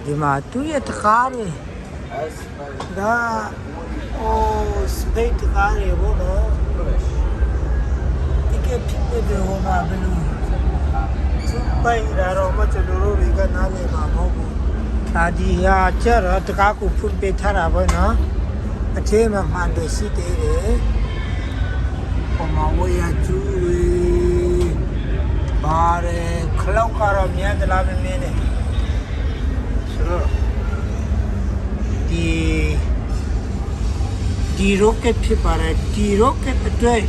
ဒီမှာသူ့ရဲ့တကားတွေဒါစပိတ်တကားတွေဘောနော်ဒီကဖြစ်တဲ့ဟိုမှာဘယ်လိုသူ့ပိုင်လာတော့မချလို့တွေကနားလည်မှာမဟုတ်ဘူးဒီဟာကျတော့တကားကိုဖွင့်ပေးထားတာပေါ့နော်အထဲမှာမှန်တယ်ရှိသေးတယ်ဟိုမှာဝေးရကျူးတွေပါတယ်ခလောက်ကတော့မြန်သလားမင်းနဲ့ဆိုတော့ဒီ rocket ဖြစ်ပါတယ်ဒီ rocket အတွက်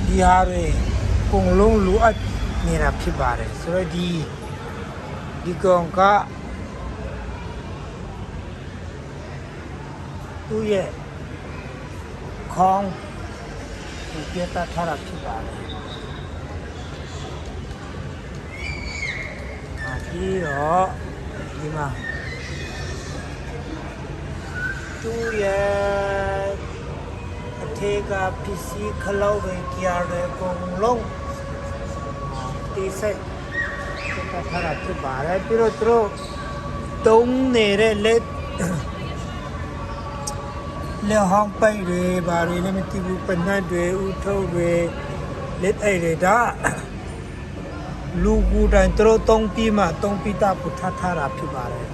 ဒီဟာတွေပုံလုံးလိုအပ်နေတာဖြစ်ပါတယ်ဆိုတော့ဒီကောင်ကသူ့ရဲ့ခေါင်းကိုပြတ်ထားတာဖြစ်ပါတယ်ပြီးတော့ဒီမှာသူ့ရဲ့အထက်ကပစ္စည်းခလောက်ပဲကြားတယ်ပုံလုံးဒီစိတ်ထားတာဖြစ်ပါတယ်ပြီးတော့သူတို့တုံးနေတဲ့လက်ဟောင်းပိုက်တွေဘာတွေလည်းမသိဘူးပနတ်တွေဥထုတ်တွေလက်အိတ်တွေဒါလူကူတိုင်းသူတို့တုံးပြီးမှတုံးပြီးတာပူထားတာဖြစ်ပါတယ်